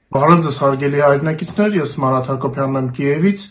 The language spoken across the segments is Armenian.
Բարև ձեզ հարգելի հայրենակիցներ, ես Մարաթ Հակոբյանն եմ Կիևից։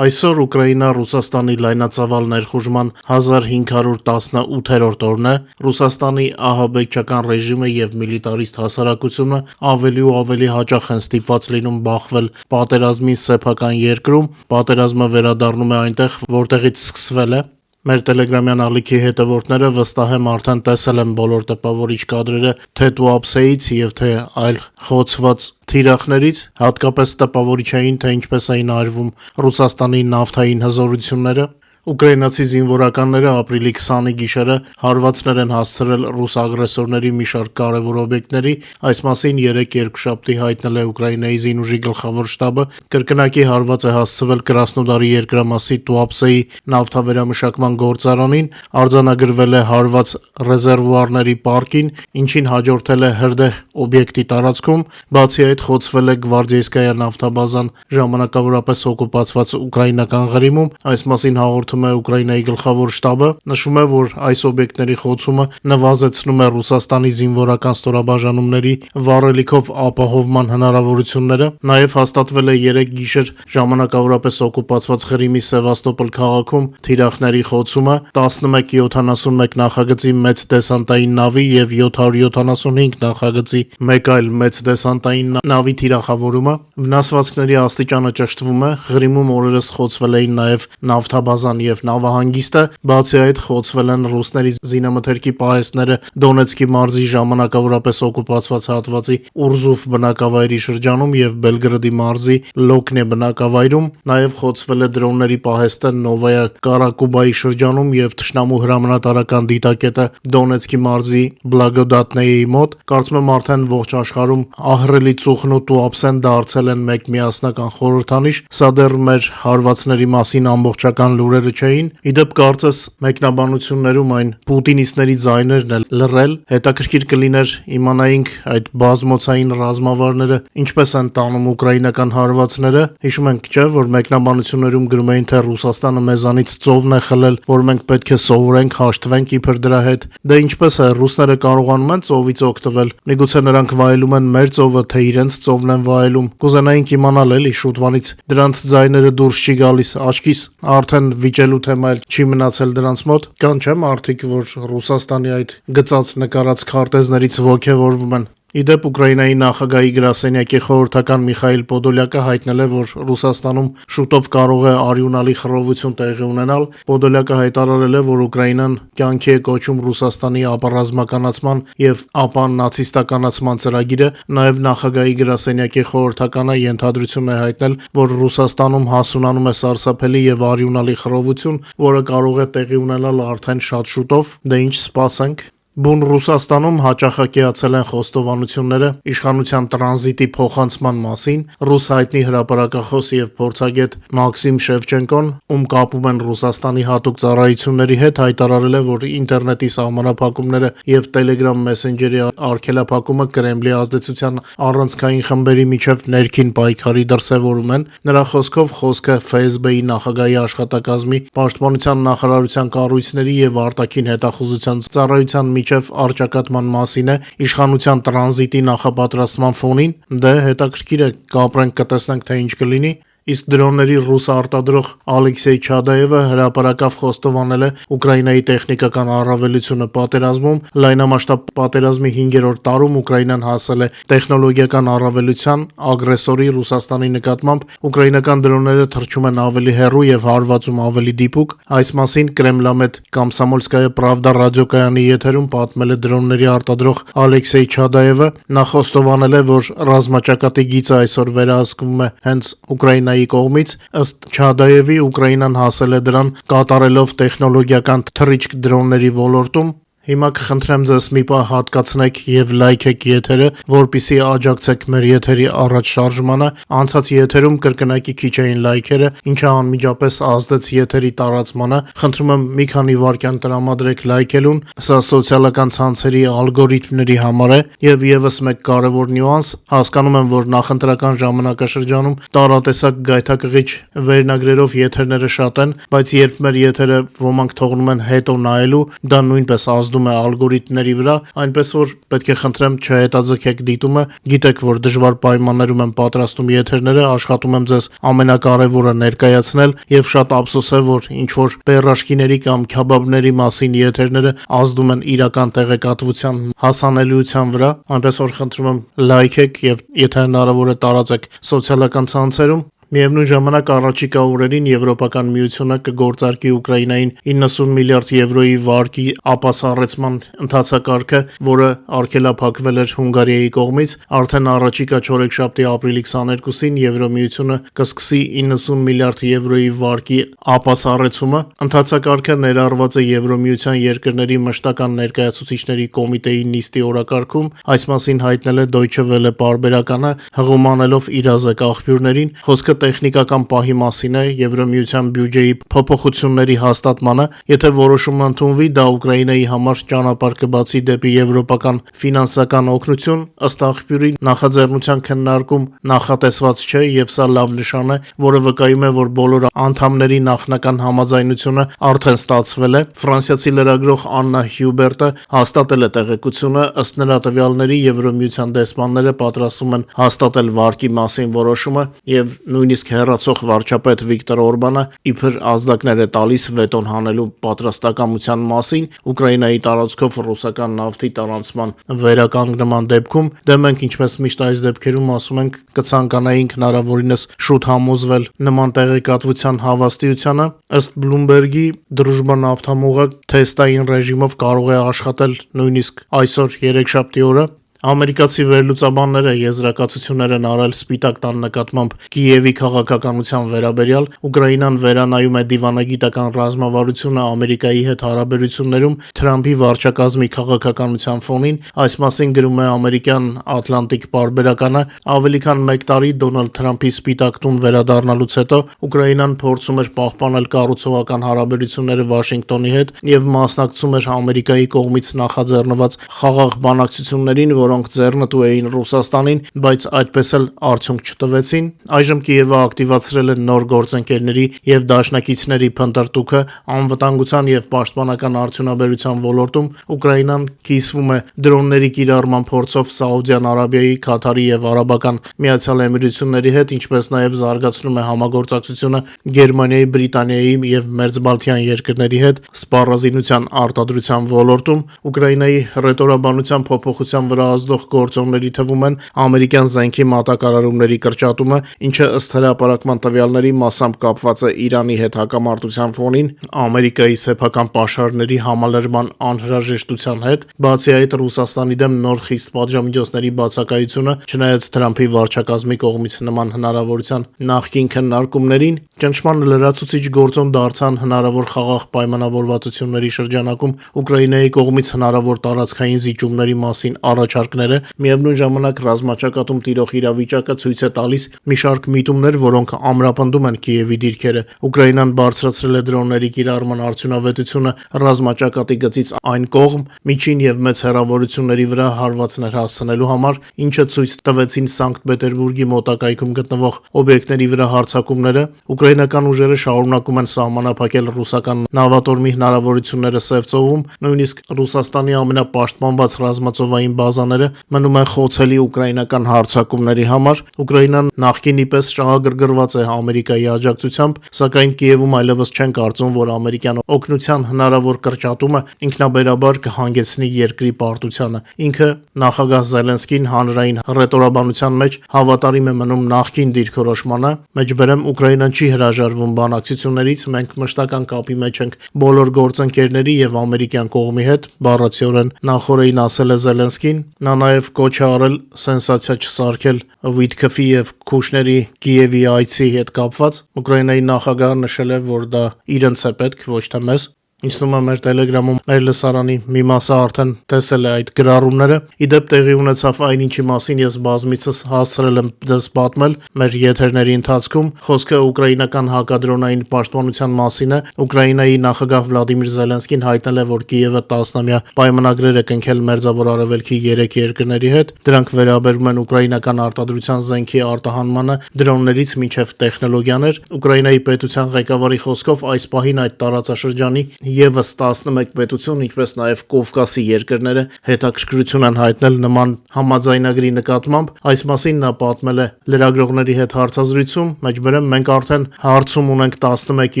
Այսօր Ուկրաինա-Ռուսաստանի լայնածավալ ներխուժման 1518-րդ օրն է։ Ռուսաստանի ահաբեկչական ռեժիմը եւ միլիտարիստ հասարակությունը ավելի ու ավելի հաճախ են ստիպված լինում բախվել պատերազմի սեփական երկրում։ Պատերազմը վերադառնում է այնտեղ, որտեղից սկսվել է։ Մեր տելեգրամյան ալիքի հետևորդները վստահ եմ արդեն տեսել են բոլոր տպավորիչ կադրերը թե Туапսեից եւ թե այլ խոցված թիրախներից, հատկապես տպավորիչ էին, թե ինչպես էին արվում Ռուսաստանի նավթային հզորությունները։ Ուկրաինացի զինվորականները ապրիլի 20-ի գիշերը հարվածներ են հասցրել ռուս ագրեսորների մի շարք կարևոր օբյեկտների, այս մասին 3 երկուշաբթի հայտնել է Ուկրաինայի զինուժի գլխավոր շտաբը, կրկնակի հարված է հասցվել Կրասնոդարի երկրամասի Туапսեի նավթավերամշակման գործարանին, արձանագրվել է հարված ռեզերվուարների պարկին, ինչին հաջորդել է հրդեհ օբյեկտի տարածքում, բացի այդ խոցվել է Գվարդիեյսկայա նավթաբազան ժամանակավորապես օկուպացված ուկրաինական Ղրիմում, այս մասին հաղորդում է Ուկրաինայի գլխավոր շտաբը, նշվում է, որ այս օբյեկտների խոցումը նվազեցնում է Ռուսաստանի զինվորական ստորաբաժանումների վառելիքով ապահովման հնարավորությունները, նաև հաստատվել է 3 գիշեր ժամանակավորապես օկուպացված Ղրիմի Սևաստոպոլ քաղաքում թիրախների խոցումը, 1171 նախագծի մեծ դեսանտային նավի եւ 775 նախագծի մեկ այլ մեծ դեսանտային նավի թիրախավորումը, վնասվածքների աստիճանը ճշտվում է, Ղրիմում օրերս խոցվել էին նաև նավթաբազան եւ նավահանգիստը, բացի այդ խոցվել են ռուսների զինամթերքի պահեստները Դոնեցկի մարզի ժամանակավորապես օկուպացված հատվածի Ուրզուֆ բնակավայրի շրջանում եւ Բելգրադի մարզի Լոկնե բնակավայրում, նաեւ խոցվել է դրոնների պահեստը Նովայա Կարակուբայի շրջանում եւ Թշնամու հրամանատարական դիտակետը Դոնեցկի մարզի Բլագոդատնեի մոտ, կարծում եմ արդեն ողջ աշխարհում ահռելի ծուխն ու Туапսեն դարձել են մեկ միասնական խորհրդանիշ, սա դեռ մեր հարվածների մասին ամբողջական լուրերը չէին, իդեպ կարծես մեկնաբանություններում այն պուտինիստների ձայներն էլ լռել, հետաքրքիր կլիներ իմանայինք այդ բազմոցային ռազմավարները ինչպես են տանում ուկրաինական հարվածները, հիշում ենք չէ, որ մեկնաբանություններում գրում էին, թե Ռուսաստանը մեզանից ծովն է խլել, որ մենք պետք է սովորենք, հաշտվենք իբր դրա հետ, դե ինչպես է, ռուսները կարողանում են ծովից օգտվել, միգուցե նրանք վայելում են մեր ծովը, թե իրենց ծովն են վայելում, կուզենայինք իմանալ էլի շուտվանից դրանց ձայները դուրս չի գալիս, աչքիս արդեն վիճելու թեմա էլ չի մնացել դրանց մոտ, կան չէ մարդիկ, որ Ռուսաստանի այդ գծած նկարած քարտեզներից ոգևորվում են։ Իդեպ Ուկրաինայի նախագահի գրասենյակի խորհրդական Միխայիլ Պոդոլյակը հայտնել է, որ Ռուսաստանում շուտով կարող է արյունալի խռովություն տեղի ունենալ։ Պոդոլյակը հայտարարել է, որ Ուկրաինան կյանքի է կոչում Ռուսաստանի ապառազմականացման եւ ապա-նացիստականացման ծրագիրը, նաեւ նախագահի գրասենյակի խորհրդականը ենթադրություն է հայտնել, որ Ռուսաստանում հասունանում է սարսափելի եւ արյունալի խռովություն, որը կարող է տեղի ունենալ արդեն շատ շուտով, դե ինչ սպասենք։ Բուն Ռուսաստանում հաճախակիացել են խոստովանությունները իշխանության տրանզիտի փոխանցման մասին, ռուս հայտնի հրապարակախոս եւ փորձագետ Մաքսիմ Շևչենկոն, ում կապում են Ռուսաստանի հատուկ ծառայությունների հետ, հայտարարել է, որ ինտերնետի սահմանափակումները եւ Telegram Messenger-ի արգելափակումը Կրեմլի ազդեցության առանցքային խմբերի միջև ներքին պայքարի դրսևորում են։ Նրա խոսքով խոսքը ՖՍԲ-ի նախագահի աշխատակազմի, պաշտպանության նախարարության կառույցների եւ արտաքին հետախուզության ծառայության միջև առճակատման մասին է իշխանության տրանզիտի նախապատրաստման ֆոնին, դե հետաքրքիր է, կապրենք կտեսնենք թե ինչ կլինի։ Իսկ դրոնների ռուս արտադրող Ալեքսեյ Չադաևը հրապարակավ խոստովանել է Ուկրաինայի տեխնիկական առավելությունը պատերազմում, լայնամասշտաբ պատերազմի 5-րդ տարում Ուկրաինան հասել է տեխնոլոգիական առավելության, ագրեսորի Ռուսաստանի նկատմամբ ուկրաինական դրոնները թռչում են ավելի հեռու եւ հարվածում ավելի դիպուկ, այս մասին Կրեմլամետ Կոմսոմոլսկայա Պրավդա ռադիոկայանի եթերում պատմել է դրոնների արտադրող Ալեքսեյ Չադաևը, նա խոստովանել է, որ ռազմաճակատի գիծը այսօր վերահսկվում է հենց Ուկրաինայի կողմից, ըստ Չադաևի Ուկրաինան հասել է դրան կատարելով տեխնոլոգիական թռիչք դրոնների ոլորտում։ Հիմա կխնդրեմ ձեզ մի պահ հատկացնեք եւ լայքեք եթերը, որպիսի աջակցեք մեր եթերի առաջ շարժմանը։ Անցած եթերում կրկնակի քիչ էին լայքերը, ինչը անմիջապես ազդեց եթերի տարածմանը։ Խնդրում եմ մի քանի վայրկյան տրամադրեք լայքելուն, սա սոցիալական ցանցերի ալգորիթմների համար է եւ եւս մեկ կարեւոր նյուանս, հասկանում եմ, որ նախընտրական ժամանակաշրջանում տարատեսակ գայթակղիչ վերնագրերով եթերները շատ են, բայց երբ մեր եթերը ոմանք թողնում են հետո նայելու, դա նույնպես ազդում ազդում է ալգորիթմների վրա, այնպես որ պետք է խնդրեմ չհետաձգեք դիտումը, գիտեք, որ դժվար պայմաններում եմ պատրաստում եթերները, աշխատում եմ ձեզ ամենակարևորը ներկայացնել եւ շատ ափսոս է, որ ինչ որ պերաշկիների կամ քյաբաբների մասին եթերները ազդում են իրական տեղեկատվության հասանելիության վրա, այնպես որ խնդրում եմ լայքեք եւ եթե հնարավոր է տարածեք սոցիալական ցանցերում։ Միևնույն ժամանակ առաջիկա օրերին Եվրոպական միությունը կգործարկի Ուկրաինային 90 միլիարդ եվրոյի վարկի ապասառեցման ընթացակարգը, որը արգելափակվել էր Հունգարիայի կողմից, արդեն առաջիկա չորեքշաբթի ապրիլի 22-ին Եվրոմիությունը կսկսի 90 միլիարդ եվրոյի վարկի ապասառեցումը։ Ընթացակարգը ներառված է Եվրոմիության երկրների մշտական ներկայացուցիչների կոմիտեի նիստի օրակարգում, այս մասին հայտնել է Deutsche Welle պարբերականը, հղումանելով իրազեկ աղբյուրներին, խոսքը տեխնիկական պահի մասին է Եվրոմիության բյուջեի փոփոխությունների հաստատմանը, եթե որոշումը ընդունվի, դա Ուկրաինայի համար ճանապարհ կբացի դեպի եվրոպական ֆինանսական օգնություն, ըստ աղբյուրի նախաձեռնության քննարկում նախատեսված չէ եւ սա լավ նշան է, որը վկայում է, որ բոլոր անդամների նախնական համաձայնությունը արդեն ստացվել է։ Ֆրանսիացի լրագրող Աննա Հյուբերտը հաստատել է տեղեկությունը, ըստ նրա տվյալների Եվրոմիության դեսպանները պատրաստվում են հաստատել վարկի մասին որոշումը եւ նույնիսկ հեռացող վարչապետ Վիկտոր Օրբանը իբր ազդակներ է տալիս վետոն հանելու պատրաստակամության մասին Ուկրաինայի տարածքով ռուսական նավթի տարանցման վերականգնման դեպքում, դե մենք ինչպես միշտ այս դեպքերում ասում ենք, կցանկանայինք հնարավորինս շուտ համոզվել նման տեղեկատվության հավաստիությանը։ Ըստ Bloomberg-ի դրուժբա նավթամուղը թեստային ռեժիմով կարող է աշխատել նույնիսկ այսօր երեքշաբթի օրը։ Ամերիկացի վերլուծաբանները եզրակացություններ են արել Սպիտակ տան նկատմամբ Կիևի քաղաքականության վերաբերյալ, Ուկրաինան վերանայում է դիվանագիտական ռազմավարությունը Ամերիկայի հետ հարաբերություններում Թրամփի վարչակազմի քաղաքականության ֆոնին, այս մասին գրում է ամերիկյան Ատլանտիկ պարբերականը, ավելի քան 1 տարի Դոնալդ Թրամփի Սպիտակ տուն վերադառնալուց հետո Ուկրաինան փորձում էր պահպանել կառուցողական հարաբերությունները Վաշինգտոնի հետ եւ մասնակցում էր Ամերիկայի կողմից նախաձեռնված խաղաղ բանակցություններին, որոնք ձեռնտու էին Ռուսաստանին, բայց այդպես էլ արդյունք չտվեցին։ Այժմ Կիևը ակտիվացրել է նոր գործընկերների եւ դաշնակիցների փնտրտուքը անվտանգության եւ պաշտպանական արդյունաբերության ոլորտում։ Ուկրաինան կիսվում է դրոնների կիրառման փորձով Սաուդյան Արաբիայի, Քաթարի եւ Արաբական Միացյալ Էմիրությունների հետ, ինչպես նաեւ զարգացնում է համագործակցությունը Գերմանիայի, Բրիտանիայի եւ Մերձբալթյան երկրների հետ սպառազինության արտադրության ոլորտում։ Ուկրաինայի ռետորաբանության փոփոխության վրա ազդող գործոնների թվում են ամերիկյան զենքի մատակարարումների կրճատումը, ինչը ըստ հրապարակման տվյալների մասամբ կապված է Իրանի հետ հակամարտության ֆոնին, Ամերիկայի սեփական պաշարների համալրման անհրաժեշտության հետ, բացի այդ Ռուսաստանի դեմ նոր խիստ պատժամիջոցների բացակայությունը, չնայած Թրամփի վարչակազմի կողմից նման հնարավորության նախկին քննարկումներին, ճնշման լրացուցիչ գործոն դարձան հնարավոր խաղաղ պայմանավորվածությունների շրջանակում Ուկրաինայի կողմից հնարավոր տարածքային զիջումների մասին առաջարկները, միևնույն ժամանակ ռազմաճակատում տիրող իրավիճակը ցույց է տալիս մի շարք միտումներ, որոնք ամրապնդում են Կիևի դիրքերը։ Ուկրաինան բարձրացրել է դրոնների կիրառման արդյունավետությունը ռազմաճակատի գծից այն կողմ, միջին եւ մեծ հեռավորությունների վրա հարվածներ հասցնելու համար, ինչը ցույց տվեցին Սանկտ Պետերբուրգի մոտակայքում գտնվող օբյեկտների վրա հարձակումները։ Ուկրաինական ուժերը շարունակում են սահմանափակել ռուսական նավատորմի հնարավորությունները Սևծովում, նույնիսկ Ռուսաստանի ամենապաշտպանված ռազմածովային բազաները մնում են խոցելի ուկրաինական հարձակումների համար։ Ուկրաինան նախկինի պես շահագրգռված է Ամերիկայի աջակցությամբ, սակայն Կիևում այլևս չեն կարծում, որ ամերիկյան օգնության հնարավոր կրճատումը ինքնաբերաբար կհանգեցնի երկրի պարտությանը։ Ինքը նախագահ Զելենսկին հանրային ռետորաբանության մեջ հավատարիմ է մնում նախկին դիրքորոշմանը, մեջբերեմ Ուկրաինան չի հրաժարվում բանակցություններից, մենք մշտական կապի մեջ ենք բոլոր գործընկերների եւ ամերիկյան կողմի հետ, բառացիորեն նախորդին ասել է Զելենսկին։ Նա նաեւ կոչ է արել սենսացիա չսարքել Վիտքոֆի եւ Քուշների Կիևի այցի հետ կապված։ Ուկրաինայի նախագահը նշել է, որ դա իրենց է պետք, ոչ թե մեզ։ Ինձ մեր Telegram-ում մեր լսարանի մի մասը արդեն տեսել է այդ գրառումները։ Իդեպ տեղի ունեցավ այն, ինչի մասին ես բազմիցս հասցրել եմ ձեզ պատմել մեր եթերների ընթացքում։ Խոսքը ուկրաինական հակադրոնային պաշտպանության մասին է։ Ուկրաինայի նախագահ Վլադիմիր Զելենսկին հայտնել է, որ Կիևը 10-ամյա պայմանագրեր է կնքել Մերձավոր Արևելքի 3 երկրների հետ։ Դրանք վերաբերում են ուկրաինական արտադրության զենքի արտահանմանը, դրոններից մինչև տեխնոլոգիաներ։ Ուկրաինայի պետության ղեկավարի խոսքով այս պահին այդ տարածաշրջանի եւս 11 պետություն, ինչպես նաեւ Կովկասի երկրները հետաքրքրություն են հայտնել նման համաձայնագրի նկատմամբ։ Այս մասին նա պատմել է լրագրողների հետ հարցազրույցում, մեջբերեմ մենք արդեն հարցում ունենք 11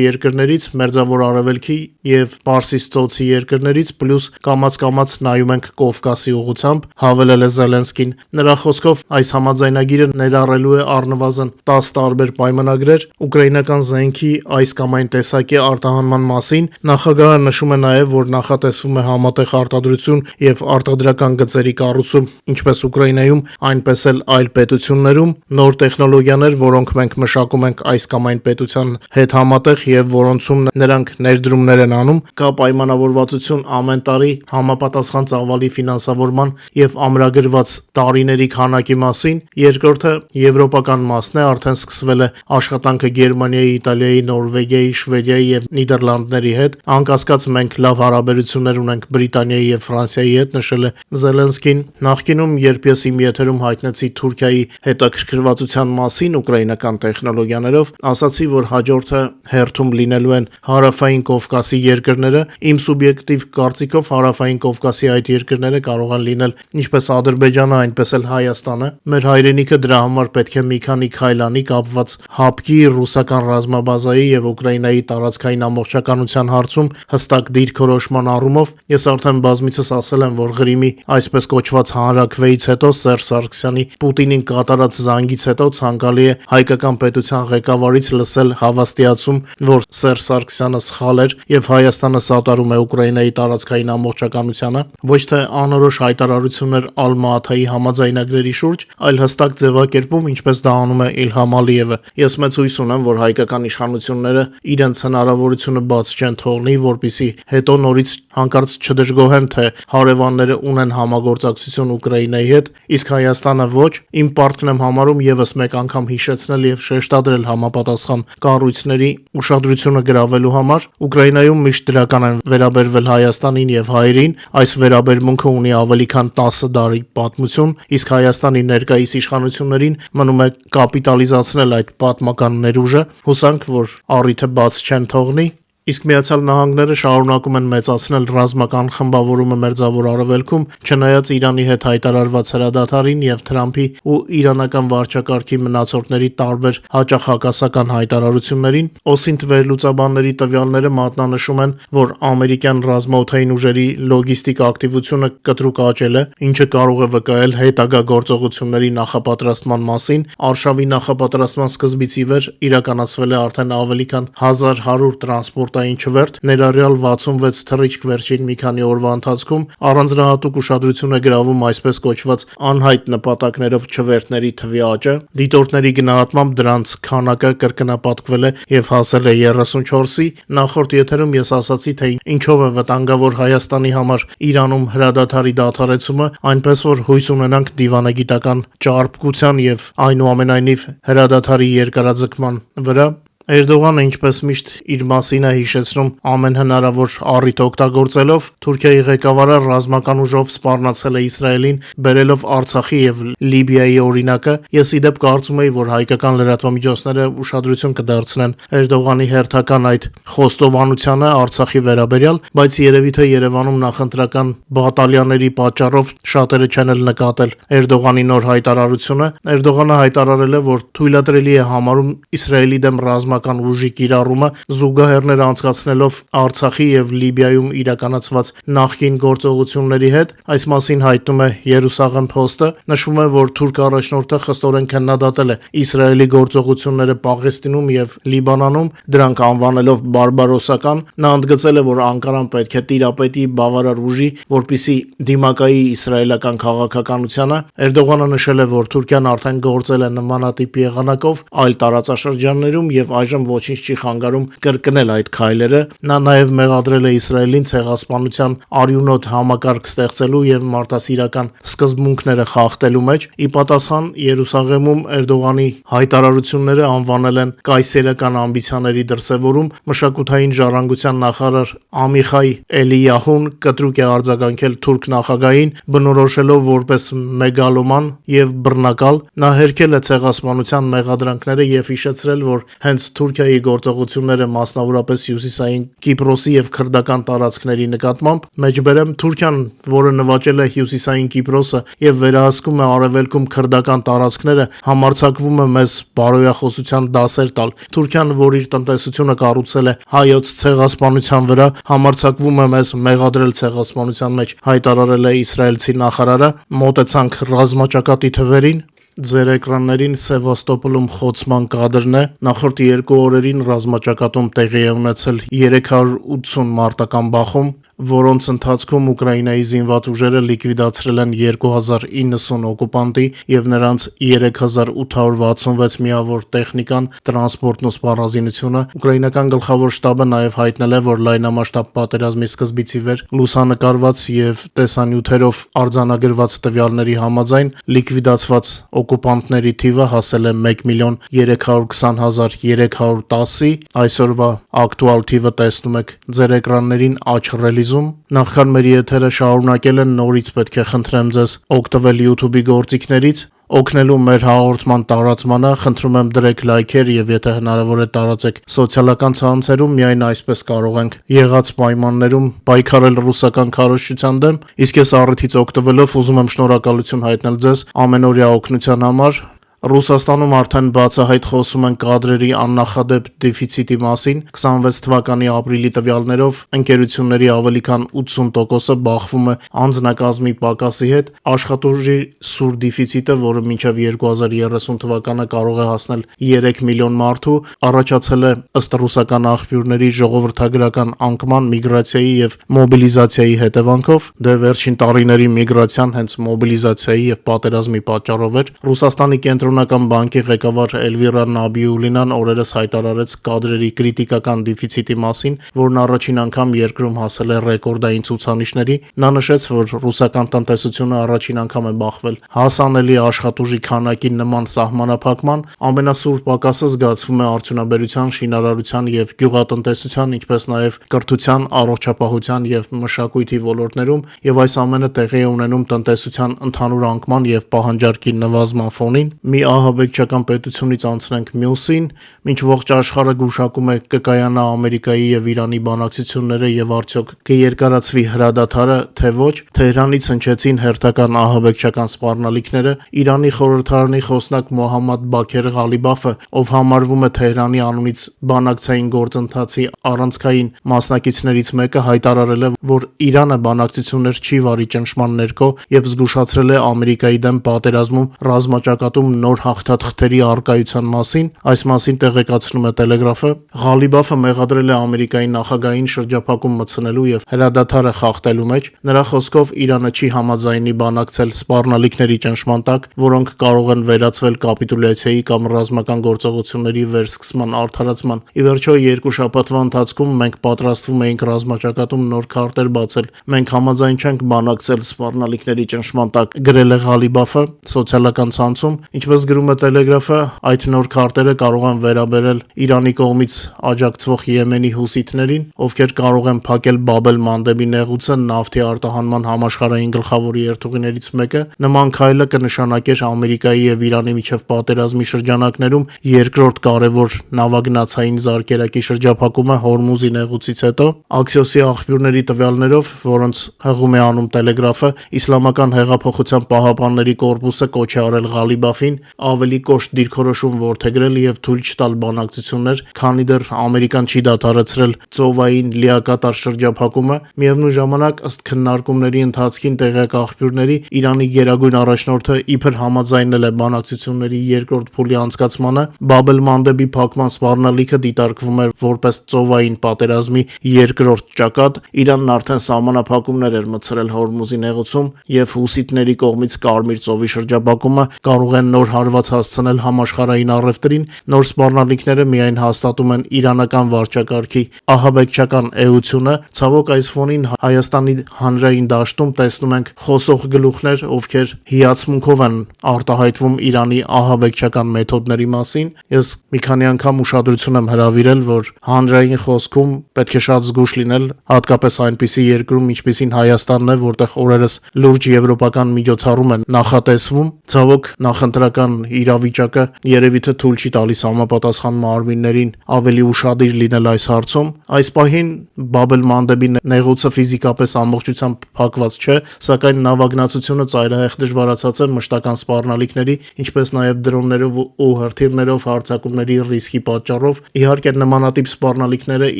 երկրներից, Մերձավոր Արևելքի եւ Պարսից ծոցի երկրներից, պլյուս կամաց նայում ենք Կովկասի ուղղությամբ, հավելել է Զելենսկին։ Նրա խոսքով այս համաձայնագիրը ներառելու է առնվազն 10 տարբեր պայմանագրեր ուկրաինական զենքի այս կամ այն տեսակի արտահանման մասին։ Նախագահը նշում է նաև, որ նախատեսվում է համատեղ արտադրություն եւ արտադրական գծերի կառուցում, ինչպես Ուկրաինայում, այնպես էլ այլ պետություններում, նոր տեխնոլոգիաներ, որոնք մենք մշակում ենք այս կամ այն պետության հետ համատեղ եւ որոնցում նրանք ներդրումներ են անում, կա պայմանավորվածություն ամեն տարի համապատասխան ծավալի ֆինանսավորման եւ ամրագրված տարիների քանակի մասին։ Երկրորդը եվրոպական մասն է, արդեն սկսվել է աշխատանքը Գերմանիայի, Իտալիայի, Նորվեգիայի, Շվեդիայի եւ Նիդերլանդների հետ։ Անկասկած մենք լավ հարաբերություններ ունենք Բրիտանիայի եւ Ֆրանսիայի հետ, նշել է Զելենսկին։ Նախկինում, երբ ես իմ եթերում հայտնեցի Թուրքիայի հետաքրքրվածության մասին ուկրաինական տեխնոլոգիաներով, ասացի, որ հաջորդը հերթում լինելու են հարավային Կովկասի երկրները։ Իմ սուբյեկտիվ կարծիքով հարավային Կովկասի այդ երկրները կարող են լինել ինչպես Ադրբեջանը, այնպես էլ Հայաստանը։ Մեր հայրենիքը դրա համար պետք է մի քանի քայլ անի կապված ՀԱՊԿ-ի, ռուսական ռազմաբազայի եւ Ուկրաինայի տարածքային ամբողջականության հարցում հստակ դիրքորոշման առումով։ Ես արդեն բազմիցս ասել եմ, որ Ղրիմի այսպես կոչված հանրաքվեից հետո Սերժ Սարգսյանի Պուտինին կատարած զանգից հետո ցանկալի է հայկական պետության ղեկավարից լսել հավաստիացում, որ Սերժ Սարգսյանը սխալ էր եւ Հայաստանը սատարում է Ուկրաինայի տարածքային ամբողջականությանը, ոչ թե անորոշ հայտարարություններ Ալմա-Աթայի համաձայնագրերի շուրջ, այլ հստակ ձևակերպում, ինչպես դա անում է Իլհամ Ալիևը։ Ես մեծ հույս ունեմ, որ հայկական իշխանությունները իրենց հնարավորությունը բաց չեն թողնի, որպեսզի հետո նորից հանկարծ չդժգոհեն, թե հարևանները ունեն համագործակցություն Ուկրաինայի հետ, իսկ Հայաստանը ոչ։ Իմ պարտքն եմ համարում եւս մեկ անգամ հիշեցնել եւ շեշտադրել համապատասխան կառույցների ուշադրությունը գրավելու համար։ Ուկրաինայում միշտ դրական են վերաբերվել Հայաստանին եւ հայերին, այս վերաբերմունքը ունի ավելի քան 10 տարի պատմություն, իսկ Հայաստանի ներկայիս իշխանություններին մնում է կապիտալիզացնել այդ պատմական ներուժը։ Հուսանք, որ առիթը բաց չեն թողնի։ Իսկ Միացյալ Նահանգները շարունակում են մեծացնել ռազմական խմբավորումը Մերձավոր Արևելքում, չնայած Իրանի հետ հայտարարված հրադադարին եւ Թրամփի ու իրանական վարչակարգի մնացորդների տարբեր հաճախ հակասական հայտարարություններին։ OSINT վերլուծաբանների տվյալները մատնանշում են, որ ամերիկյան ռազմաօդային ուժերի լոգիստիկ ակտիվությունը կտրուկ աճել է, ինչը կարող է վկայել հետագա գործողությունների նախապատրաստման մասին։ Արշավի նախապատրաստման սկզբից ի վեր իրականացվել է արդեն ավելի քան 1100 տրանսպորտային չվերթ, ներառյալ 66 թռիչք վերջին մի քանի օրվա ընթացքում։ Առանձնահատուկ ուշադրություն է գրավում այսպես կոչված անհայտ նպատակներով չվերթների թվի աճը։ Դիտորդների գնահատմամբ դրանց քանակը կրկնապատկվել է եւ հասել է 34-ի։ Նախորդ եթերում ես ասացի, թե ինչով է վտանգավոր Հայաստանի համար Իրանում հրադադարի դադարեցումը, այնպես որ հույս ունենանք դիվանագիտական ճարպկության եւ այնուամենայնիվ հրադադարի երկարաձգման վրա։ Էրդողանը, ինչպես միշտ, իր մասին է հիշեցնում ամեն հնարավոր առիթ օգտագործելով։ Թուրքիայի ղեկավարը ռազմական ուժով սպառնացել է Իսրայելին, բերելով Արցախի եւ Լիբիայի օրինակը։ Ես ի դեպ կարծում եի, որ հայկական լրատվամիջոցները ուշադրություն կդարձնեն Էրդողանի հերթական այդ խոստովանությանը Արցախի վերաբերյալ, բայց երևի թե Երևանում նախընտրական բատալիաների պատճառով շատերը չեն էլ նկատել Էրդողանի նոր հայտարարությունը։ Էրդողանը հայտարարել է, որ թույլատրելի է համարում Իսրայելի դեմ ռազմական ուժի կիրառումը զուգահեռներ անցկացնելով Արցախի եւ Լիբիայում իրականացված նախկին գործողությունների հետ։ Այս մասին հայտնում է Երուսաղեմ Post-ը։ Նշվում է, որ թուրք առաջնորդը խստորեն քննադատել է Իսրայելի գործողությունները Պաղեստինում եւ Լիբանանում, դրանք անվանելով բարբարոսական։ Նա ընդգծել է, որ Անկարան պետք է տիրապետի բավարար ուժի, որպեսզի դիմակայի իսրայելական քաղաքականությանը։ Էրդողանը նշել է, որ Թուրքիան արդեն գործել է նմանատիպ եղանակով այլ տարածաշրջաններում եւ այժմ ոչինչ չի խանգարում կրկնել այդ քայլերը։ Նա նաև մեղադրել է Իսրայելին ցեղասպանության արյունոտ համակարգ ստեղծելու եւ մարդասիրական սկզբունքները խախտելու մեջ։ Ի պատասխան Երուսաղեմում Էրդողանի հայտարարությունները անվանել են կայսերական ամբիցիաների դրսևորում։ Մշակութային ժառանգության նախարար Ամիխայ Էլիյահուն կտրուկ է արձագանքել թուրք նախագահին, բնորոշելով որպես մեգալոման եւ բռնակալ։ Նա հերքել է ցեղասպանության մեղադրանքները եւ հիշեցրել, որ հենց Թուրքիայի գործողությունները մասնավորապես հյուսիսային Կիպրոսի եւ քրդական տարածքների նկատմամբ, մեջբերեմ Թուրքիան, որը նվաճել է հյուսիսային Կիպրոսը եւ վերահսկում է արևելքում քրդական տարածքները, համարձակվում է մեզ բարոյախոսության դասեր տալ։ Թուրքիան, որ իր տնտեսությունը կառուցել է հայոց ցեղասպանության վրա, համարձակվում է մեզ մեղադրել ցեղասպանության մեջ, հայտարարել է իսրայելցի նախարարը։ Մոտեցանք ռազմաճակատի թվերին։ Ձեր էկրաններին Սևաստոպոլում խոցման կադրն է։ Նախորդ 2 օրերին ռազմաճակատում տեղի է ունեցել 380 մարտական բախում, որոնց ընթացքում Ուկրաինայի զինված ուժերը լիկվիդացրել են 2090 օկուպանտի եւ նրանց 3866 միավոր տեխնիկան, տրանսպորտն ու սպառազինությունը։ Ուկրաինական գլխավոր շտաբը նաեւ հայտնել է, որ լայնամասշտաբ պատերազմի սկզբից ի վեր լուսանկարված եւ տեսանյութերով արձանագրված տվյալների համաձայն լիկվիդացված օկուպանտների թիվը հասել է 1,320,310-ի, այսօրվա ակտուալ թիվը տեսնում եք ձեր էկրաններին աչ ռելիզում։ Նախքան մեր եթերը շարունակել են, նորից պետք է խնդրեմ ձեզ օգտվել YouTube-ի գործիքներից, օգնելու մեր հաղորդման տարածմանը, խնդրում եմ դրեք լայքեր եւ եթե հնարավոր է տարածեք սոցիալական ցանցերում, միայն այսպես կարող ենք եղած պայմաններում պայքարել ռուսական քարոզչության դեմ, իսկ ես առիթից օգտվելով ուզում եմ շնորհակալություն հայտնել ձեզ ամենօրյա օգնության համար։ Ռուսաստանում արդեն բացահայտ խոսում են կադրերի աննախադեպ դեֆիցիտի մասին։ 26 թվականի ապրիլի տվյալներով ընկերությունների ավելի քան 80%-ը բախվում է անձնակազմի պակասի հետ։ Աշխատուժի սուր դեֆիցիտը, որը մինչև 2030 թվականը կարող է հասնել 3 միլիոն մարդու, առաջացել է ըստ ռուսական աղբյուրների ժողովրդագրական անկման, միգրացիայի եւ մոբիլիզացիայի հետևանքով։ Դե վերջին տարիների միգրացիան հենց մոբիլիզացիայի եւ պատերազմի պատճառով էր։ Ռուսաստանի Կենտրոնական բանկի ղեկավար Էլվիրա Նաբիուլինան օրերս հայտարարեց կադրերի կրիտիկական դեֆիցիտի մասին, որն առաջին անգամ երկրում հասել է ռեկորդային ցուցանիշների։ Նա նշեց, որ ռուսական տնտեսությունը առաջին անգամ է բախվել հասանելի աշխատուժի քանակի նման սահմանափակման, ամենասուր պակասը զգացվում է արդյունաբերության, շինարարության եւ գյուղատնտեսության, ինչպես նաեւ կրթության, առողջապահության եւ մշակույթի ոլորտներում, եւ այս ամենը տեղի է ունենում տնտեսության ընդհանուր անկման եւ պահանջարկի նվազման ֆոնին։ Մի ահաբեկչական պետությունից անցնենք մյուսին, մինչ ողջ աշխարհը գուշակում է կկայանա Ամերիկայի եւ Իրանի բանակցությունները եւ արդյոք կերկարացվի հրադադարը, թե ոչ, Թեհրանից հնչեցին հերթական ահաբեկչական սպառնալիքները։ Իրանի խորհրդարանի խոսնակ Մոհամմադ Բաքեր Ղալիբաֆը, ով համարվում է Թեհրանի անունից բանակցային գործընթացի առանցքային մասնակիցներից մեկը, հայտարարել է, որ Իրանը բանակցություններ չի վարի ճնշման ներքո եւ զգուշացրել է Ամերիկայի դեմ պատերազմում ռազմաճակատում նոր հաղթաթղթերի առկայության մասին։ Այս մասին տեղեկացնում է Տելեգրաֆը։ Ղալիբաֆը մեղադրել է Ամերիկայի նախագահին շրջափակում մտցնելու եւ հրադադարը խախտելու մեջ։ Նրա խոսքով Իրանը չի համաձայնի բանակցել սպառնալիքների ճնշման տակ, որոնք կարող են վերածվել կապիտուլյացիայի կամ ռազմական գործողությունների վերսկսման արդարացման։ Ի վերջո, 2 շաբաթվա ընթացքում մենք պատրաստվում էինք ռազմաճակատում նոր քարտեր բացել։ Մենք համաձայն չենք բանակցել սպառնալիքների ճնշման տակ, գրել է Ղալիբաֆը սոցիալական ցանցում։ Ինչպես գրում է Տելեգրաֆը, այդ նոր քարտերը կարող են վերաբերել Իրանի կողմից աջակցվող Եմենի հուսիթներին, ովքեր կարող են փակել Բաբել Մանդեբի նեղուցը, նավթի արտահանման համաշխարհային գլխավոր երթուղիներից մեկը։ Նման քայլը կնշանակեր Ամերիկայի եւ Իրանի միջև պատերազմի շրջանակներում երկրորդ կարևոր նավագնացային զարկերակի շրջափակումը Հորմուզի նեղուցից հետո։ Axios-ի աղբյուրների տվյալներով, որոնց հղում է անում Տելեգրաֆը, Իսլամական հեղափոխության պահապանների կորպուսը կոչ է արել Ղալիբաֆին ավելի կոշտ դիրքորոշում որդեգրել եւ թույլ չտալ բանակցություններ, քանի դեռ Ամերիկան չի դադարեցրել ծովային լիակատար շրջափակումը։ Միևնույն ժամանակ, ըստ քննարկումների ընթացքին տեղյակ աղբյուրների, Իրանի գերագույն առաջնորդը իբր համաձայնել է բանակցությունների երկրորդ փուլի անցկացմանը, Բաբել Մանդեբի փակման սպառնալիքը դիտարկվում էր որպես ծովային պատերազմի երկրորդ ճակատ։ Իրանն արդեն սահմանափակումներ էր մտցրել Հորմուզի նեղուցում եւ հուսիթների կողմից Կարմիր ծովի շրջափակումը կարող է նոր հարված հասցնել համաշխարհային առևտրին։ Նոր սպառնալիքները միայն հաստատում են իրանական վարչակարգի ահաբեկչական էությունը։ Ցավոք, այս ֆոնին Հայաստանի հանրային դաշտում տեսնում ենք խոսող գլուխներ, ովքեր հիացմունքով են արտահայտվում Իրանի ահաբեկչական մեթոդների մասին։ Ես մի քանի անգամ ուշադրություն եմ հրավիրել, որ հանրային խոսքում պետք է շատ զգույշ լինել, հատկապես այնպիսի երկրում, ինչպիսին Հայաստանն է, որտեղ օրերս լուրջ եվրոպական միջոցառում են նախատեսվում։ Ցավոք, նախընտրական իրավական իրավիճակը երևի թե թույլ չի տալիս համապատասխան մարմիններին ավելի ուշադիր լինել այս հարցում։ Այս պահին Բաբ էլ-Մանդեբի նեղուցը ֆիզիկապես ամբողջությամբ փակված չէ, սակայն նավագնացությունը ծայրահեղ դժվարացած է մշտական սպառնալիքների, ինչպես նաև դրոններով ու հրթիռներով հարձակումների ռիսկի պատճառով։ Իհարկե նմանատիպ սպառնալիքները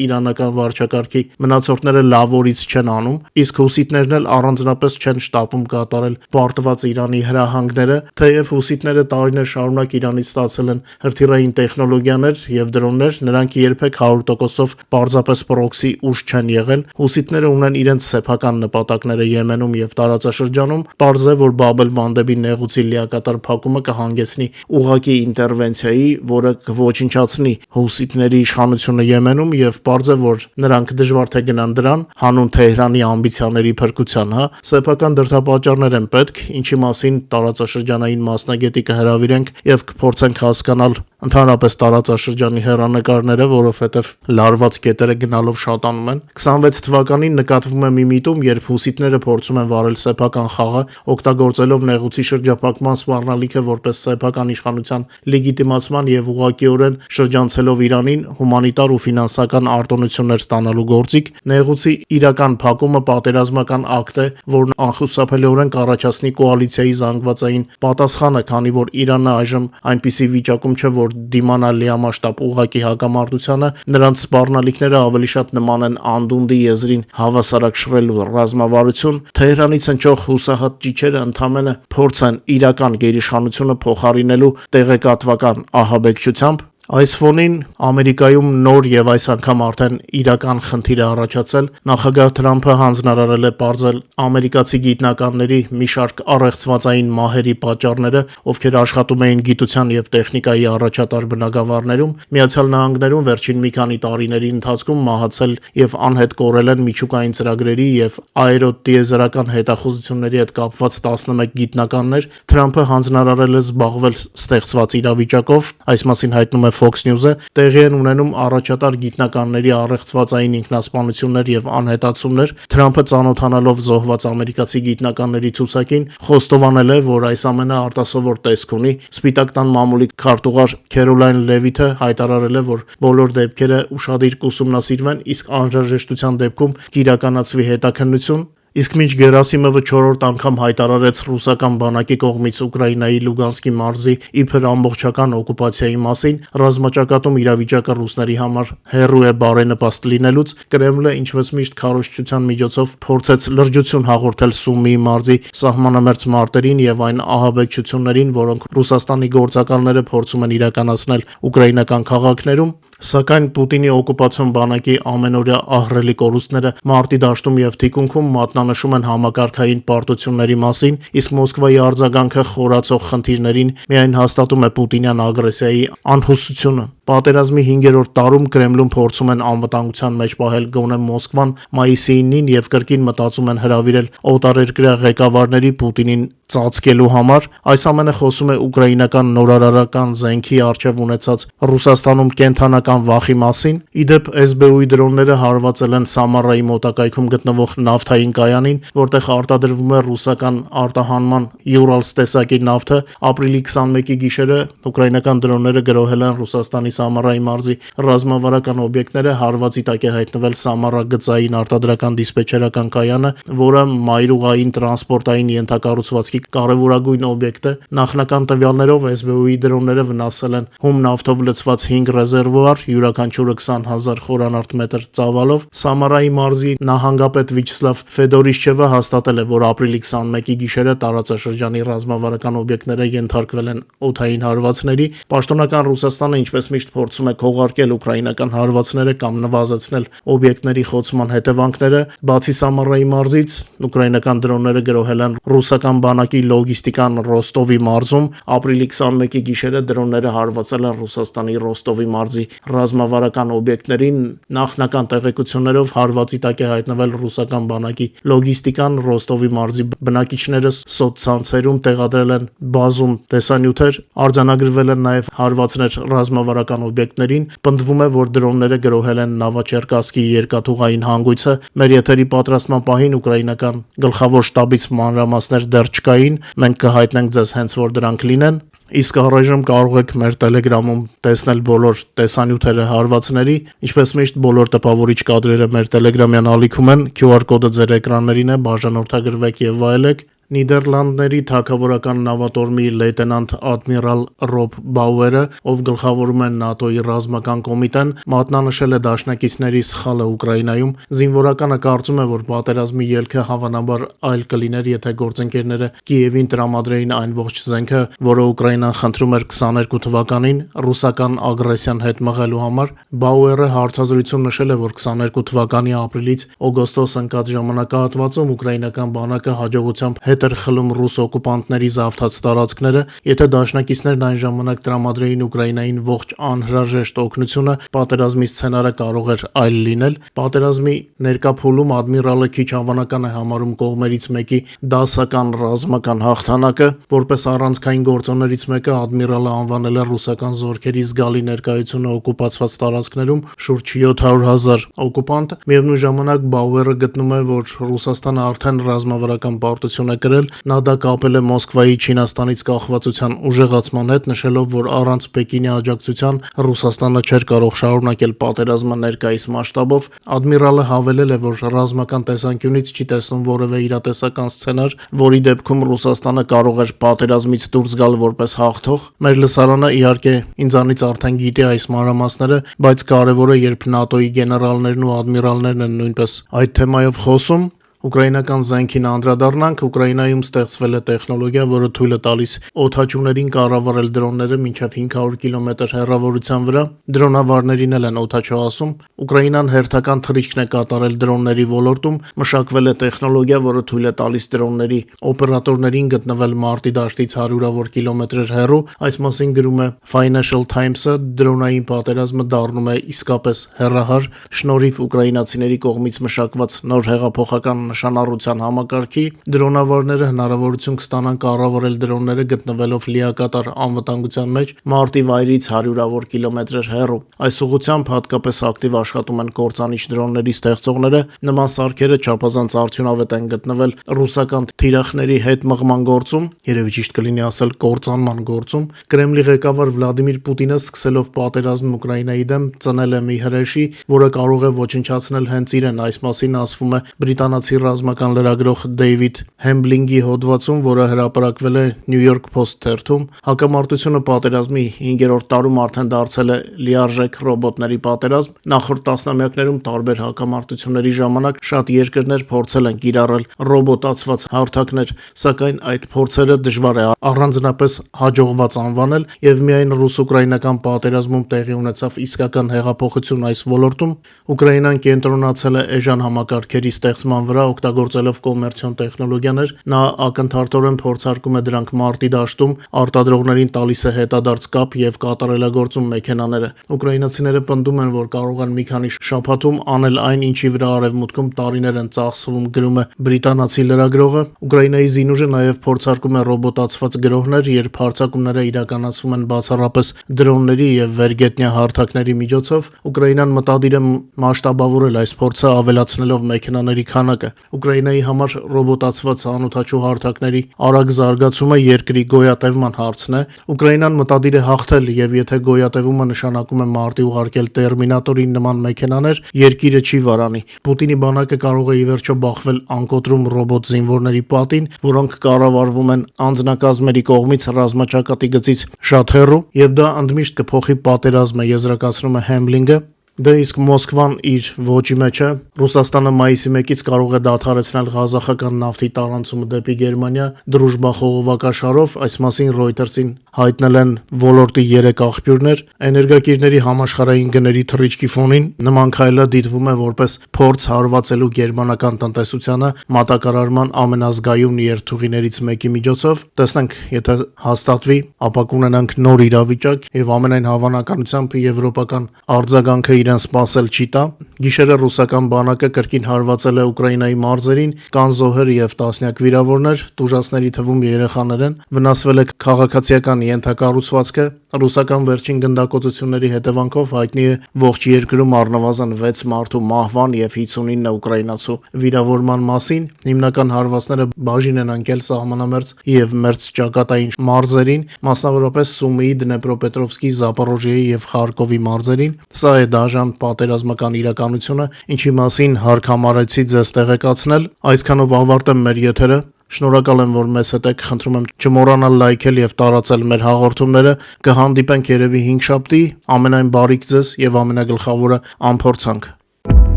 իրանական վարչակարգի մնացորդները լավ օրից չեն անում, իսկ հուսիտներն էլ առանձնապես չեն շտապում կատարել պարտված Իրանի հրահանգները, թեև հուսիտները տարիներ շարունակ Իրանից ստացել են հրթիռային տեխնոլոգիաներ եւ դրոններ, նրանք երբեք 100%-ով պարզապես պրոքսի ուժ չեն եղել։ Հուսիտները ունեն իրենց սեփական նպատակները Եմենում եւ տարածաշրջանում, պարզ է, որ Բաբ էլ-Մանդեբի նեղուցի լիակատար փակումը կհանգեցնի ուղղակի ինտերվենցիայի, որը կոչնչացնի հուսիտների իշխանությունը Եմենում եւ պարզ է, որ նրանք դժվար թե գնան դրան, հանուն Թեհրանի ամբիցիաների փրկության, սեփական դրդապատճառներ են պետք, ինչի մասին տարածաշրջանային մասնագետի կհրավիրենք եւ կփորձենք հասկանալ ընդհանրապես տարածաշրջանի հեռանկարները, որովհետև լարված կետերը գնալով շատանում են։ 26 թվականին նկատվում է մի միտում, երբ հուսիտները փորձում են վարել սեփական խաղը, օգտագործելով նեղուցի շրջափակման սպառնալիքը որպես սեփական իշխանության լեգիտիմացման եւ ուղղակիորեն շրջանցելով Իրանին հումանիտար ու ֆինանսական արտոնություններ ստանալու գործիք։ Նեղուցի իրական փակումը պատերազմական ակտ է, որն անխուսափելիորեն կառաջացնի կոալիցիայի զանգվածային պատասխանը, քանի որ Իրանը այժմ այնպիսի վիճակում չէ, որ դիմանա լիամասշտաբ ուղղակի հակամարտությանը, նրանց սպառնալիքները ավելի շատ նման են անդունդի եզրին հավասարակշռելու ռազմավարություն։ Թեհրանից հնչող հուսահատ ճիչերը ընդամենը փորձ են իրական գերիշխանությունը փոխարինելու տեղեկատվական ահաբեկչությամբ։ Այս ֆոնին Ամերիկայում նոր եւ այս անգամ արդեն իրական խնդիր է առաջացել։ Նախագահ Թրամփը հանձնարարել է պարզել ամերիկացի գիտնականների մի շարք առեղծվածային մահերի պատճառները, ովքեր աշխատում էին գիտության եւ տեխնիկայի առաջատար բնագավառներում։ Միացյալ Նահանգներում վերջին մի քանի տարիների ընթացքում մահացել եւ անհետ կորել են միջուկային ծրագրերի եւ աերոտիեզերական հետախուզությունների հետ կապված 11 գիտնականներ։ Թրամփը հանձնարարել է զբաղվել ստեղծված իրավիճակով, այս մասին հայտնում է Fox News-ը, տեղի են ունենում առաջատար գիտնականների առեղծվածային ինքնասպանություններ եւ անհետացումներ։ Թրամփը ծանոթանալով զոհված ամերիկացի գիտնականների ցուցակին խոստովանել է, որ այս ամենը արտասովոր տեսք ունի։ Սպիտակ տան մամուլի քարտուղար Քերոլայն Լևիթը հայտարարել է, որ բոլոր դեպքերը ուշադիր կուսումնասիրվեն, իսկ անհրաժեշտության դեպքում կիրականացվի հետաքննություն։ Իսկ մինչ Գերասիմովը 4-րդ անգամ հայտարարեց ռուսական բանակի կողմից Ուկրաինայի Լուգանսկի մարզի իբր ամբողջական օկուպացիայի մասին, ռազմաճակատում իրավիճակը ռուսների համար հեռու է բարենպաստ լինելուց, Կրեմլը, ինչպես միշտ քարոզչության միջոցով փորձեց լրջություն հաղորդել Սումիի մարզի սահմանամերձ մարտերին եւ այն ահաբեկչություններին, որոնք Ռուսաստանի գործակալները փորձում են իրականացնել ուկրաինական քաղաքներում, սակայն Պուտինի օկուպացիոն բանակի ամենօրյա ահռելի կորուստները մարտի դաշտում եւ թիկունքում մատնանշում են համակարգային պարտությունների մասին, իսկ Մոսկվայի արձագանքը խորացող խնդիրներին միայն հաստատում է պուտինյան ագրեսիայի անհուսությունը։ Պատերազմի 5-րդ տարում Կրեմլում փորձում են անվտանգության մեջ պահել գոնե Մոսկվան մայիսի 9-ին եւ կրկին մտածում են հրավիրել օտարերկրյա ղեկավարների Պուտինին ծածկելու համար։ Այս ամենը խոսում է ուկրաինական նորարարական զենքի առջև ունեցած Ռուսաստանում կենթանական վախի մասին։ Իդեպ SBU-ի դրոնները հարվածել են Սամարայի մոտակայքում գտնվող նավթային կայանին, որտեղ արտադրվում է ռուսական արտահանման Յուրալս տեսակի նավթը։ Ապրիլի 21-ի գիշերը ուկրաինական դրոնները գրոհել են Ռուսաստանի Սամարայի մարզի ռազմավարական օբյեկտները, հարվածի տակ է հայտնվել Սամարա գծային արտադրական դիսպեչերական կայանը, որը մայրուղային տրանսպորտային ենթակառուցվածքի կարևորագույն օբյեկտ է։ Նախնական տվյալներով SBU-ի դրոնները վնասել են հում նավթով լցված 5 ռեզերվուար, յուրաքանչյուրը 20,000 խորանարդ մետր ծավալով։ Սամարայի մարզի նահանգապետ Վիչսլավ Ֆեդորիշչևը հաստատել է, որ ապրիլի 21-ի գիշերը տարածաշրջանի ռազմավարական օբյեկտները ենթարկվել են օդային հարվածների։ Պաշտոնական Ռուսաստանը ինչպես միշտ փորձում է քողարկել ուկրաինական հարվածները կամ նվազեցնել օբյեկտների խոցման հետևանքները։ Բացի Սամարայի մարզից, ուկրաինական դրոնները գրոհել են ռուսական բանակի լոգիստիկան Ռոստովի մարզում։ Ապրիլի 21-ի գիշերը դրոնները հարվածել են Ռուսաստանի Ռոստովի մարզի ռազմավարական օբյեկտներին։ Նախնական տեղեկություններով հարվածի տակ է հայտնվել ռուսական բանակի լոգիստիկան։ Ռոստովի մարզի բնակիչները սոցցանցերում տեղադրել են բազում տեսանյութեր, արձանագրվել են նաև հարվածներ ռազմավարական օբյեկտներին։ Պնդվում է, որ դրոնները գրոհել են Նավաչերկասկի երկաթուղային հանգույցը։ Մեր եթերի պատրաստման պահին ուկրաինական գլխավոր շտաբից մանրամասներ դեռ չկային, մենք կհայտնենք ձեզ հենց որ դրանք լինեն։ Իսկ առայժմ կարող եք մեր Telegram-ում տեսնել բոլոր տեսանյութերը հարվածների, ինչպես միշտ բոլոր տպավորիչ կադրերը մեր Telegram-յան ալիքում են, QR կոդը ձեր էկրաններին է, բաժանորդագրվեք եւ վայելեք։ Նիդերլանդների թագավորական նավատորմի լեյտենանտ ադմիրալ Ռոբ Բաուերը, ով գլխավորում է ՆԱՏՕ-ի ռազմական կոմիտեն, մատնանշել է դաշնակիցների սխալը Ուկրաինայում։ Զինվորականը կարծում է, որ պատերազմի ելքը հավանաբար այլ կլիներ, եթե գործընկերները Կիևին տրամադրեին այն ողջ զենքը, որը Ուկրաինան խնդրում էր 22 թվականին ռուսական ագրեսիան հետ մղելու համար։ Բաուերը հարցազրույցում նշել է, որ 22 թվականի ապրիլից օգոստոս ընկած ժամանակահատվածում ուկրաինական բանակը հաջողությամբ հետ էր խլում ռուս օկուպանտների զավթած տարածքները, եթե դաշնակիցներն այն ժամանակ տրամադրեին Ուկրաինային ողջ անհրաժեշտ օգնությունը, պատերազմի սցենարը կարող էր այլ լինել։ Պատերազմի ներկա փուլում ադմիրալը քիչ հավանական է համարում կողմերից մեկի դասական ռազմական հաղթանակը, որպես առանցքային գործոններից մեկը ադմիրալը անվանել է ռուսական զորքերի զգալի ներկայությունը օկուպացված տարածքներում, շուրջ 700,000 օկուպանտ։ Միևնույն ժամանակ Բաուերը գտնում է, որ Ռուսաստանը արդեն ռազմավարական պարտություն է կրել, նա դա կապել է Մոսկվայի Չինաստանից կախվածության ուժեղացման հետ, նշելով, որ առանց Պեկինի աջակցության Ռուսաստանը չէր կարող շարունակել պատերազմը ներկայիս մասշտաբով։ Ադմիրալը հավելել է, որ ռազմական տեսանկյունից չի տեսնում որևէ իրատեսական սցենար, որի դեպքում Ռուսաստանը կարող էր պատերազմից դուրս գալ որպես հաղթող։ Մեր լսարանը իհարկե ինձանից արդեն գիտի այս մանրամասները, բայց կարևոր է, երբ ՆԱՏՕ-ի գեներալներն ու ադմիրալներն են նույնպես այդ թեմայով խոսում։ Ուկրաինական զենքին անդրադառնանք, Ուկրաինայում ստեղծվել է տեխնոլոգիա, որը թույլ է տալիս օդաչուներին կառավարել դրոնները մինչև 500 կիլոմետր հեռավորության վրա։ Դրոնավարներին էլ են օդաչու ասում։ Ուկրաինան հերթական թռիչքն է կատարել դրոնների ոլորտում, մշակվել է տեխնոլոգիա, որը թույլ է տալիս դրոնների օպերատորներին գտնվել մարտի դաշտից հարյուրավոր կիլոմետրեր հեռու։ Այս մասին գրում է Financial Times-ը, դրոնային պատերազմը դառնում է իսկապես հեռահար շնորհիվ ուկրաինացիների կողմից մշակված նոր հեղափոխական նշանառության համակարգի։ Դրոնավարները հնարավորություն կստանան կառավարել դրոնները գտնվելով լիակատար անվտանգության մեջ մարտի վայրից հարյուրավոր կիլոմետրեր հեռու։ Այս ուղղությամբ հատկապես ակտիվ աշխատում են կործանիչ դրոնների ստեղծողները։ Նման սարքերը չափազանց արդյունավետ են գտնվել ռուսական թիրախների հետ մղման գործում, երևի ճիշտ կլինի ասել կործանման գործում։ Կրեմլի ղեկավար Վլադիմիր Պուտինը սկսելով պատերազմը Ուկրաինայի դեմ ծնել է մի հրեշի, որը կարող է ոչնչացնել հենց իրեն։ Այս մասին ասվում է բրիտանացի ռազմական լրագրող Դեյվիդ Հեմբլինգի հոդվածում, որը հրապարակվել է New York Post թերթում։ Հակամարտությունը պատերազմի 5-րդ տարում արդեն դարձել է լիարժեք ռոբոտների պատերազմ։ Նախորդ տասնամյակներում տարբեր հակամարտությունների ժամանակ շատ երկրներ փորձել են կիրառել ռոբոտացված հարթակներ, սակայն այդ փորձերը դժվար է առանձնապես հաջողված անվանել, եւ միայն ռուս-ուկրաինական պատերազմում տեղի ունեցավ իսկական հեղափոխություն այս ոլորտում։ Ուկրաինան կենտրոնացել է էժան համակարգերի ստեղծման վրա, օգտագործելով կոմերցիոն տեխնոլոգիաներ։ Նա ակնթարթորեն փորձարկում է դրանք մարտի դաշտում, արտադրողներին տալիս է հետադարձ կապ եւ կատարելագործում մեքենաները։ Ուկրաինացիները պնդում են, որ կարող են մի քանի շաբաթում անել այն, ինչի վրա արևմուտքում տարիներ են ծախսվում, գրում է բրիտանացի լրագրողը։ Ուկրաինայի զինուժը նաեւ փորձարկում է ռոբոտացված գրոհներ, երբ հարձակումները իրականացվում են բացառապես դրոնների եւ վերգետնյա հարթակների միջոցով։ Ուկրաինան մտադիր է մասշտաբավորել այս փորձը, ավելացնելով մեքենաների քանակը։ Ուկրաինայի համար ռոբոտացված անօդաչու հարթակների արագ զարգացումը երկրի գոյատևման հարցն է։ Ուկրաինան մտադիր է հաղթել, եւ եթե գոյատևումը նշանակում է մարտի ուղարկել Տերմինատորի նման մեքենաներ, երկիրը չի վարանի։ Պուտինի բանակը կարող է ի վերջո բախվել անկոտրում ռոբոտ զինվորների պատին, որոնք կառավարվում են անձնակազմերի կողմից ռազմաճակատի գծից շատ հեռու, եւ դա ընդմիշտ կփոխի պատերազմը, եզրակացնում է Հեմբլինգը։ Դե իսկ Մոսկվան իր ոճի մեջ է։ Ռուսաստանը մայիսի 1-ից կարող է դադարեցնել ղազախական նավթի տարանցումը դեպի Գերմանիա դրուժբա խողովակաշարով, այս մասին Reuters-ին հայտնել են ոլորտի 3 աղբյուրներ։ Էներգակիրների համաշխարհային գների թռիչքի ֆոնին նման քայլը դիտվում է որպես փորձ հարվածելու գերմանական տնտեսությանը մատակարարման ամենազգայուն երթուղիներից մեկի միջոցով։ Տեսնենք, եթե հաստատվի, ապա կունենանք նոր իրավիճակ եւ ամենայն հավանականությամբ եվրոպական արձագանքը իրեն սպասել չի տա։ Գիշերը ռուսական բանակը կրկին հարվածել է Ուկրաինայի մարզերին, կան զոհեր եւ տասնյակ վիրավորներ, տուժածների թվում երեխաներ են, վնասվել է քաղաքացիական ենթակառուցվածքը։ Ռուսական վերջին գնդակոծությունների հետևանքով հայտնի է ողջ երկրում առնվազն 6 մարդու մահվան եւ 59 ուկրաինացու վիրավորման մասին։ Հիմնական հարվածները բաժին են ընկել սահմանամերձ եւ մերձ ճակատային մարզերին, մասնավորապես Սումիի, Դնեպրոպետրովսկի, Զապորոժիեի եւ Խարկովի մարզերին։ Սա է դաժան պատերազմական իրականությունը, ինչի մասին հարկ համարեցի ձեզ տեղեկացնել։ Այսքանով ավարտեմ մեր եթերը։ Շնորհակալ եմ, որ մեզ հետ եք, խնդրում եմ չմոռանալ լայքել եւ տարածել մեր հաղորդումները։ Կհանդիպենք երևի 5 շաբթի, ամենայն բարիք ձեզ եւ ամենագլխավորը անփորձանք։